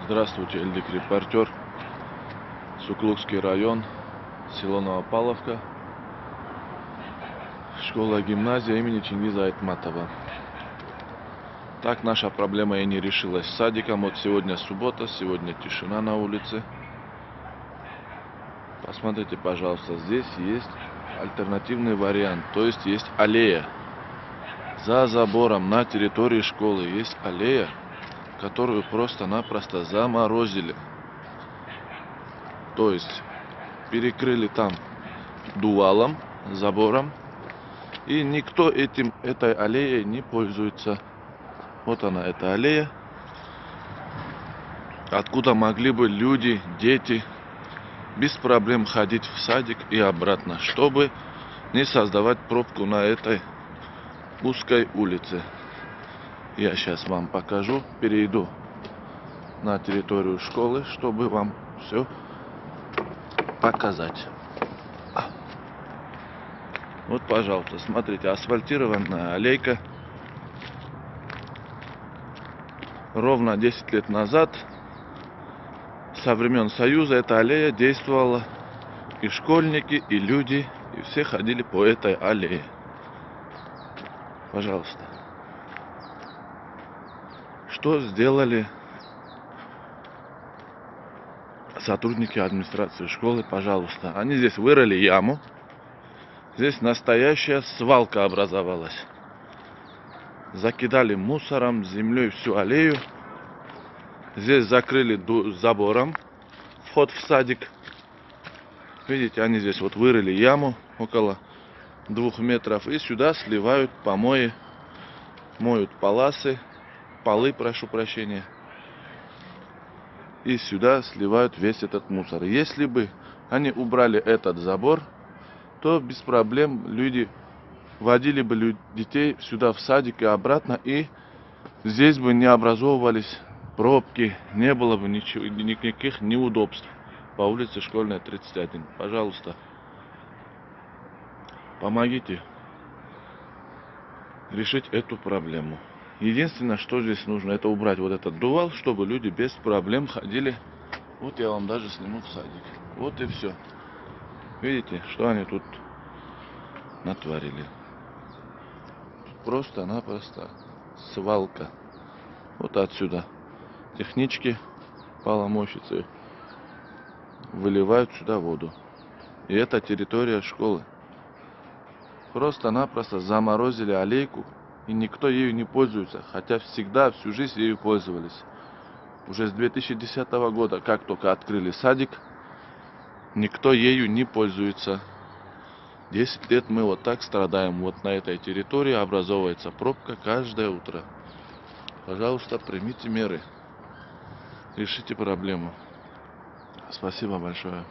Здравствуйте, Эльдик репортер. Суклукский район, село Новопавловка, школа-гимназия имени Чингиза Айтматова. Так наша проблема и не решилась с садиком. Вот сегодня суббота, сегодня тишина на улице. Посмотрите, пожалуйста, здесь есть альтернативный вариант, то есть есть аллея. За забором на территории школы есть аллея, которую просто-напросто заморозили. То есть перекрыли там дувалом, забором, и никто этой аллеей не пользуется. Вот она, эта аллея, откуда могли бы люди, дети без проблем ходить в садик и обратно, чтобы не создавать пробку на этой узкой улице. Я сейчас вам покажу, перейду на территорию школы, чтобы вам все показать. Вот, пожалуйста, смотрите, асфальтированная аллейка. Ровно 10 лет назад, со времен Союза, эта аллея действовала. И школьники, и люди, и все ходили по этой аллее. Пожалуйста. Что сделали сотрудники администрации школы? Пожалуйста. Они здесь вырыли яму. Здесь настоящая свалка образовалась. Закидали мусором, землей всю аллею. Здесь закрыли забором вход в садик. Видите, они здесь вот вырыли яму около 2 метров. И сюда сливают помои. Моют полы, прошу прощения. И сюда сливают весь этот мусор. Если бы они убрали этот забор, то без проблем люди водили бы детей сюда в садик и обратно, и здесь бы не образовывались пробки, не было бы никаких неудобств по улице Школьная, 31. Пожалуйста, помогите решить эту проблему. Единственное, что здесь нужно, это убрать вот этот дувал, чтобы люди без проблем ходили. Вот я вам даже сниму в садик. Вот и все. Видите, что они тут натворили? Просто-напросто свалка. Вот отсюда технички, поломойщицы выливают сюда воду. И это территория школы. Просто-напросто заморозили аллейку, и никто ею не пользуется, хотя всегда, всю жизнь ею пользовались. Уже с 2010 года, как только открыли садик, никто ею не пользуется. 10 лет мы вот так страдаем. Вот на этой территории образовывается пробка каждое утро. Пожалуйста, примите меры. Решите проблему. Спасибо большое.